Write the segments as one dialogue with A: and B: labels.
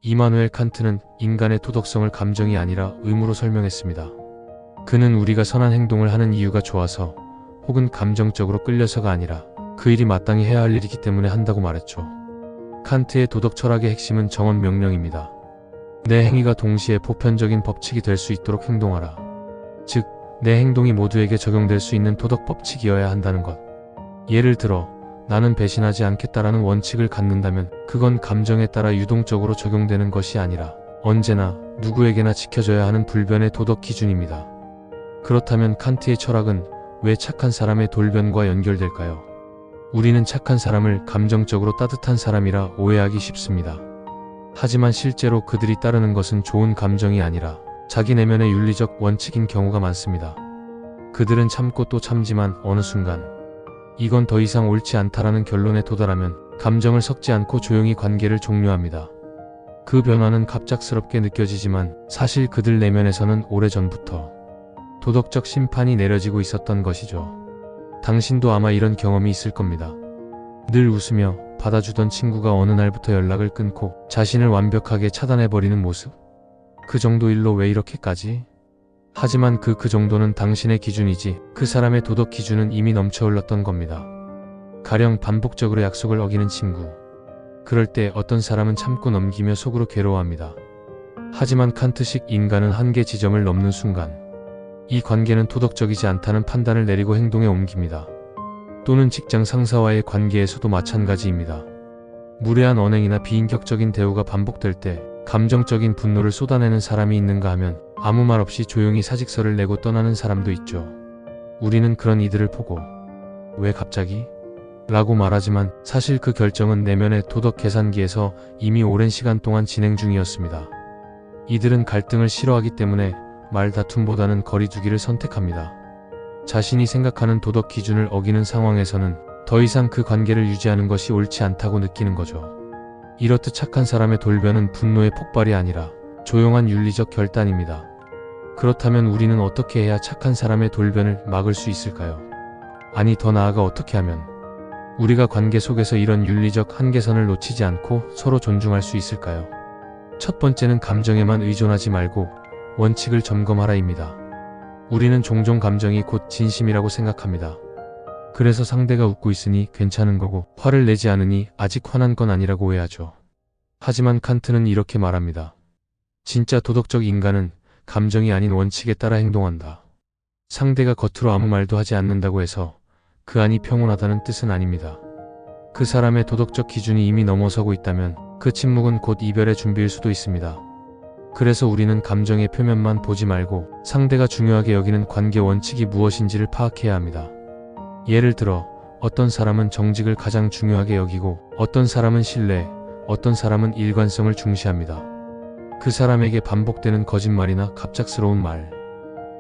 A: 이마누엘 칸트는 인간의 도덕성을 감정이 아니라 의무로 설명했습니다. 그는 우리가 선한 행동을 하는 이유가 좋아서 혹은 감정적으로 끌려서가 아니라 그 일이 마땅히 해야 할 일이기 때문에 한다고 말했죠. 칸트의 도덕 철학의 핵심은 정언 명령입니다. 내 행위가 동시에 보편적인 법칙이 될 수 있도록 행동하라. 즉, 내 행동이 모두에게 적용될 수 있는 도덕 법칙이어야 한다는 것. 예를 들어, 나는 배신하지 않겠다라는 원칙을 갖는다면 그건 감정에 따라 유동적으로 적용되는 것이 아니라 언제나 누구에게나 지켜져야 하는 불변의 도덕 기준입니다. 그렇다면 칸트의 철학은 왜 착한 사람의 돌변과 연결될까요? 우리는 착한 사람을 감정적으로 따뜻한 사람이라 오해하기 쉽습니다. 하지만 실제로 그들이 따르는 것은 좋은 감정이 아니라 자기 내면의 윤리적 원칙인 경우가 많습니다. 그들은 참고 또 참지만 어느 순간 이건 더 이상 옳지 않다라는 결론에 도달하면 감정을 섞지 않고 조용히 관계를 종료합니다. 그 변화는 갑작스럽게 느껴지지만 사실 그들 내면에서는 오래전부터 도덕적 심판이 내려지고 있었던 것이죠. 당신도 아마 이런 경험이 있을 겁니다. 늘 웃으며 받아주던 친구가 어느 날부터 연락을 끊고 자신을 완벽하게 차단해버리는 모습. 그 정도 일로 왜 이렇게까지? 하지만 그 정도는 당신의 기준이지 그 사람의 도덕 기준은 이미 넘쳐 흘렀던 겁니다. 가령 반복적으로 약속을 어기는 친구. 그럴 때 어떤 사람은 참고 넘기며 속으로 괴로워합니다. 하지만 칸트식 인간은 한계 지점을 넘는 순간 이 관계는 도덕적이지 않다는 판단을 내리고 행동에 옮깁니다. 또는 직장 상사와의 관계에서도 마찬가지입니다. 무례한 언행이나 비인격적인 대우가 반복될 때 감정적인 분노를 쏟아내는 사람이 있는가 하면 아무 말 없이 조용히 사직서를 내고 떠나는 사람도 있죠. 우리는 그런 이들을 보고 왜 갑자기? 라고 말하지만 사실 그 결정은 내면의 도덕 계산기에서 이미 오랜 시간 동안 진행 중이었습니다. 이들은 갈등을 싫어하기 때문에 말다툼보다는 거리두기를 선택합니다. 자신이 생각하는 도덕 기준을 어기는 상황에서는 더 이상 그 관계를 유지하는 것이 옳지 않다고 느끼는 거죠. 이렇듯 착한 사람의 돌변은 분노의 폭발이 아니라 조용한 윤리적 결단입니다. 그렇다면 우리는 어떻게 해야 착한 사람의 돌변을 막을 수 있을까요? 아니, 더 나아가 어떻게 하면 우리가 관계 속에서 이런 윤리적 한계선을 놓치지 않고 서로 존중할 수 있을까요? 첫 번째는 감정에만 의존하지 말고 원칙을 점검하라입니다. 우리는 종종 감정이 곧 진심이라고 생각합니다. 그래서 상대가 웃고 있으니 괜찮은 거고 화를 내지 않으니 아직 화난 건 아니라고 오해하죠. 하지만 칸트는 이렇게 말합니다. 진짜 도덕적 인간은 감정이 아닌 원칙에 따라 행동한다. 상대가 겉으로 아무 말도 하지 않는다고 해서 그 안이 평온하다는 뜻은 아닙니다. 그 사람의 도덕적 기준이 이미 넘어서고 있다면 그 침묵은 곧 이별의 준비일 수도 있습니다. 그래서 우리는 감정의 표면만 보지 말고 상대가 중요하게 여기는 관계 원칙이 무엇인지를 파악해야 합니다. 예를 들어 어떤 사람은 정직을 가장 중요하게 여기고 어떤 사람은 신뢰, 어떤 사람은 일관성을 중시합니다. 그 사람에게 반복되는 거짓말이나 갑작스러운 말,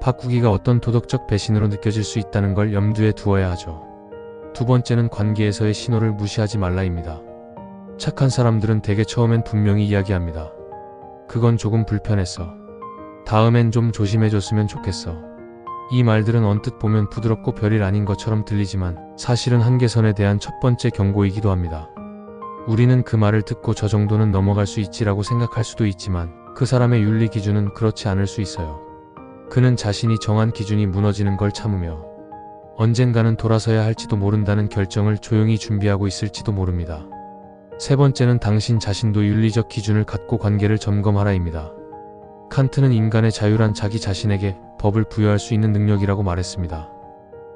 A: 바꾸기가 어떤 도덕적 배신으로 느껴질 수 있다는 걸 염두에 두어야 하죠. 두 번째는 관계에서의 신호를 무시하지 말라입니다. 착한 사람들은 대개 처음엔 분명히 이야기합니다. 그건 조금 불편했어. 다음엔 좀 조심해줬으면 좋겠어. 이 말들은 언뜻 보면 부드럽고 별일 아닌 것처럼 들리지만 사실은 한계선에 대한 첫 번째 경고이기도 합니다. 우리는 그 말을 듣고 저 정도는 넘어갈 수 있지라고 생각할 수도 있지만 그 사람의 윤리 기준은 그렇지 않을 수 있어요. 그는 자신이 정한 기준이 무너지는 걸 참으며 언젠가는 돌아서야 할지도 모른다는 결정을 조용히 준비하고 있을지도 모릅니다. 세 번째는 당신 자신도 윤리적 기준을 갖고 관계를 점검하라입니다. 칸트는 인간의 자유란 자기 자신에게 법을 부여할 수 있는 능력이라고 말했습니다.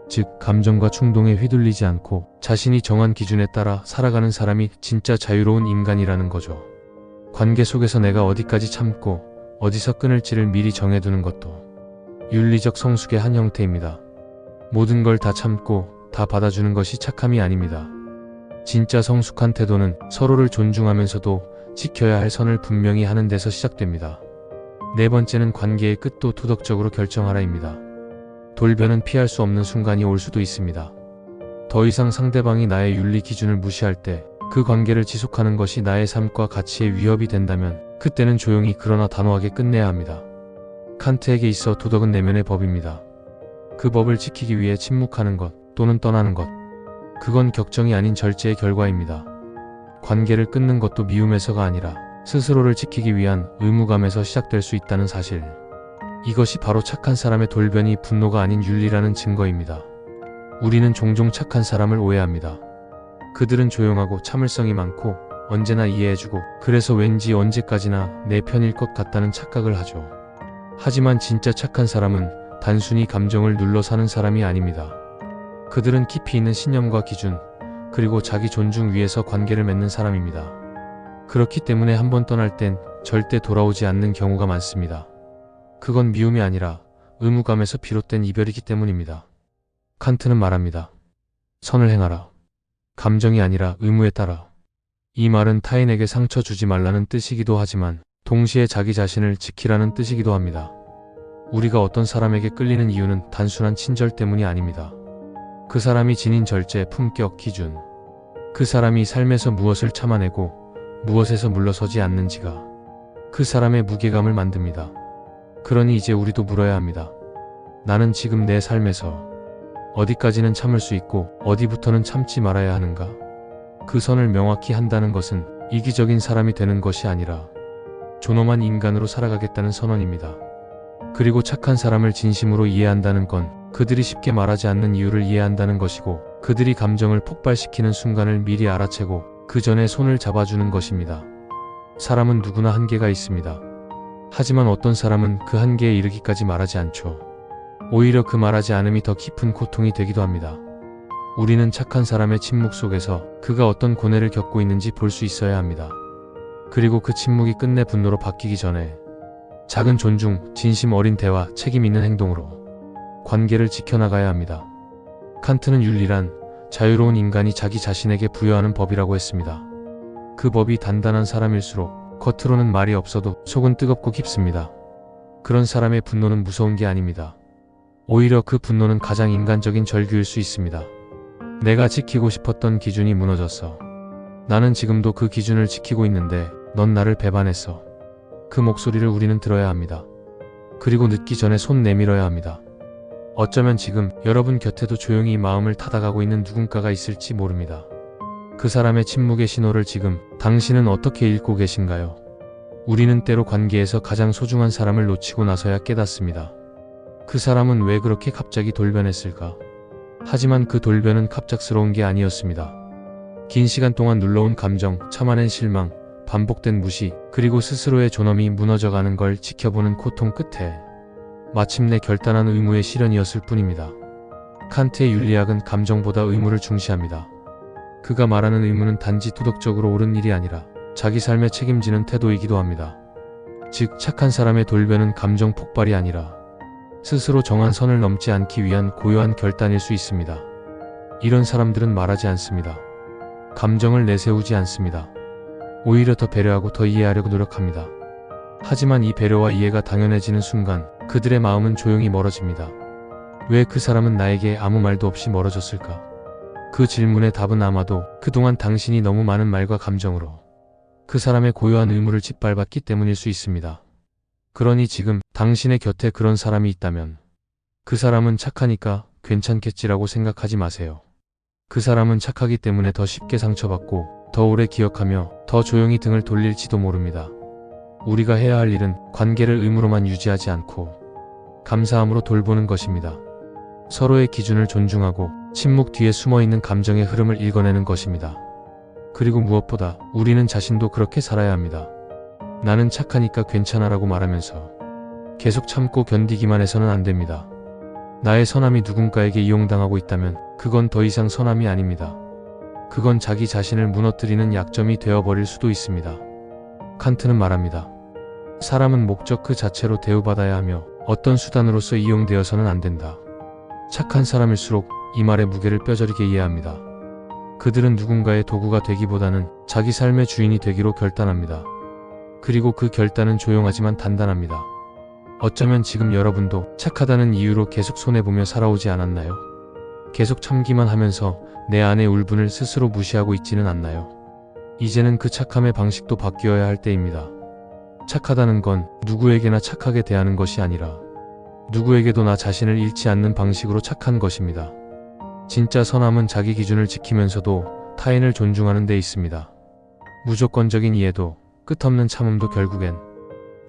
A: 즉, 감정과 충동에 휘둘리지 않고 자신이 정한 기준에 따라 살아가는 사람이 진짜 자유로운 인간이라는 거죠. 관계 속에서 내가 어디까지 참고 어디서 끊을지를 미리 정해두는 것도 윤리적 성숙의 한 형태입니다. 모든 걸 다 참고 다 받아주는 것이 착함이 아닙니다. 진짜 성숙한 태도는 서로를 존중하면서도 지켜야 할 선을 분명히 하는 데서 시작됩니다. 네 번째는 관계의 끝도 도덕적으로 결정하라입니다. 돌변은 피할 수 없는 순간이 올 수도 있습니다. 더 이상 상대방이 나의 윤리 기준을 무시할 때 그 관계를 지속하는 것이 나의 삶과 가치에 위협이 된다면 그때는 조용히 그러나 단호하게 끝내야 합니다. 칸트에게 있어 도덕은 내면의 법입니다. 그 법을 지키기 위해 침묵하는 것 또는 떠나는 것, 그건 격정이 아닌 절제의 결과입니다. 관계를 끊는 것도 미움에서가 아니라 스스로를 지키기 위한 의무감에서 시작될 수 있다는 사실. 이것이 바로 착한 사람의 돌변이 분노가 아닌 윤리라는 증거입니다. 우리는 종종 착한 사람을 오해합니다. 그들은 조용하고 참을성이 많고 언제나 이해해주고 그래서 왠지 언제까지나 내 편일 것 같다는 착각을 하죠. 하지만 진짜 착한 사람은 단순히 감정을 눌러 사는 사람이 아닙니다. 그들은 깊이 있는 신념과 기준, 그리고 자기 존중 위에서 관계를 맺는 사람입니다. 그렇기 때문에 한번 떠날 땐 절대 돌아오지 않는 경우가 많습니다. 그건 미움이 아니라 의무감에서 비롯된 이별이기 때문입니다. 칸트는 말합니다. 선을 행하라. 감정이 아니라 의무에 따라. 이 말은 타인에게 상처 주지 말라는 뜻이기도 하지만 동시에 자기 자신을 지키라는 뜻이기도 합니다. 우리가 어떤 사람에게 끌리는 이유는 단순한 친절 때문이 아닙니다. 그 사람이 지닌 절제, 품격, 기준, 그 사람이 삶에서 무엇을 참아내고 무엇에서 물러서지 않는지가 그 사람의 무게감을 만듭니다. 그러니 이제 우리도 물어야 합니다. 나는 지금 내 삶에서 어디까지는 참을 수 있고 어디부터는 참지 말아야 하는가? 그 선을 명확히 한다는 것은 이기적인 사람이 되는 것이 아니라 존엄한 인간으로 살아가겠다는 선언입니다. 그리고 착한 사람을 진심으로 이해한다는 건 그들이 쉽게 말하지 않는 이유를 이해한다는 것이고 그들이 감정을 폭발시키는 순간을 미리 알아채고 그 전에 손을 잡아주는 것입니다. 사람은 누구나 한계가 있습니다. 하지만 어떤 사람은 그 한계에 이르기까지 말하지 않죠. 오히려 그 말하지 않음이 더 깊은 고통이 되기도 합니다. 우리는 착한 사람의 침묵 속에서 그가 어떤 고뇌를 겪고 있는지 볼 수 있어야 합니다. 그리고 그 침묵이 끝내 분노로 바뀌기 전에 작은 존중, 진심 어린 대화, 책임 있는 행동으로 관계를 지켜나가야 합니다. 칸트는 윤리란 자유로운 인간이 자기 자신에게 부여하는 법이라고 했습니다. 그 법이 단단한 사람일수록 겉으로는 말이 없어도 속은 뜨겁고 깊습니다. 그런 사람의 분노는 무서운 게 아닙니다. 오히려 그 분노는 가장 인간적인 절규일 수 있습니다. 내가 지키고 싶었던 기준이 무너졌어. 나는 지금도 그 기준을 지키고 있는데 넌 나를 배반했어. 그 목소리를 우리는 들어야 합니다. 그리고 늦기 전에 손 내밀어야 합니다. 어쩌면 지금 여러분 곁에도 조용히 마음을 타다가고 있는 누군가가 있을지 모릅니다. 그 사람의 침묵의 신호를 지금 당신은 어떻게 읽고 계신가요? 우리는 때로 관계에서 가장 소중한 사람을 놓치고 나서야 깨닫습니다. 그 사람은 왜 그렇게 갑자기 돌변했을까? 하지만 그 돌변은 갑작스러운 게 아니었습니다. 긴 시간 동안 눌러온 감정, 참아낸 실망, 반복된 무시, 그리고 스스로의 존엄이 무너져가는 걸 지켜보는 고통 끝에 마침내 결단한 의무의 실현이었을 뿐입니다. 칸트의 윤리학은 감정보다 의무를 중시합니다. 그가 말하는 의무는 단지 도덕적으로 옳은 일이 아니라 자기 삶에 책임지는 태도이기도 합니다. 즉, 착한 사람의 돌변은 감정 폭발이 아니라 스스로 정한 선을 넘지 않기 위한 고요한 결단일 수 있습니다. 이런 사람들은 말하지 않습니다. 감정을 내세우지 않습니다. 오히려 더 배려하고 더 이해하려고 노력합니다. 하지만 이 배려와 이해가 당연해지는 순간 그들의 마음은 조용히 멀어집니다. 왜 그 사람은 나에게 아무 말도 없이 멀어졌을까? 그 질문의 답은 아마도 그동안 당신이 너무 많은 말과 감정으로 그 사람의 고요한 의무를 짓밟았기 때문일 수 있습니다. 그러니 지금 당신의 곁에 그런 사람이 있다면 그 사람은 착하니까 괜찮겠지라고 생각하지 마세요. 그 사람은 착하기 때문에 더 쉽게 상처받고 더 오래 기억하며 더 조용히 등을 돌릴지도 모릅니다. 우리가 해야 할 일은 관계를 의무로만 유지하지 않고 감사함으로 돌보는 것입니다. 서로의 기준을 존중하고 침묵 뒤에 숨어있는 감정의 흐름을 읽어내는 것입니다. 그리고 무엇보다 우리는 자신도 그렇게 살아야 합니다. 나는 착하니까 괜찮아라고 말하면서 계속 참고 견디기만 해서는 안 됩니다. 나의 선함이 누군가에게 이용당하고 있다면 그건 더 이상 선함이 아닙니다. 그건 자기 자신을 무너뜨리는 약점이 되어버릴 수도 있습니다. 칸트는 말합니다. 사람은 목적 그 자체로 대우받아야 하며 어떤 수단으로서 이용되어서는 안 된다. 착한 사람일수록 이 말의 무게를 뼈저리게 이해합니다. 그들은 누군가의 도구가 되기보다는 자기 삶의 주인이 되기로 결단합니다. 그리고 그 결단은 조용하지만 단단합니다. 어쩌면 지금 여러분도 착하다는 이유로 계속 손해보며 살아오지 않았나요? 계속 참기만 하면서 내 안의 울분을 스스로 무시하고 있지는 않나요? 이제는 그 착함의 방식도 바뀌어야 할 때입니다. 착하다는 건 누구에게나 착하게 대하는 것이 아니라 누구에게도 나 자신을 잃지 않는 방식으로 착한 것입니다. 진짜 선함은 자기 기준을 지키면서도 타인을 존중하는 데 있습니다. 무조건적인 이해도, 끝없는 참음도 결국엔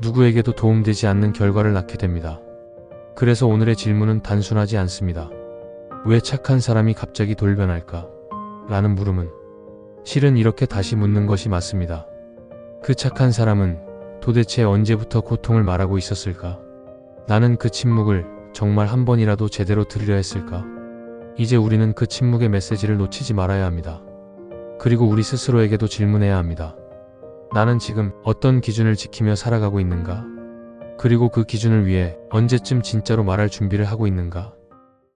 A: 누구에게도 도움되지 않는 결과를 낳게 됩니다. 그래서 오늘의 질문은 단순하지 않습니다. 왜 착한 사람이 갑자기 돌변할까? 라는 물음은 실은 이렇게 다시 묻는 것이 맞습니다. 그 착한 사람은 도대체 언제부터 고통을 말하고 있었을까? 나는 그 침묵을 정말 한 번이라도 제대로 들으려 했을까? 이제 우리는 그 침묵의 메시지를 놓치지 말아야 합니다. 그리고 우리 스스로에게도 질문해야 합니다. 나는 지금 어떤 기준을 지키며 살아가고 있는가? 그리고 그 기준을 위해 언제쯤 진짜로 말할 준비를 하고 있는가?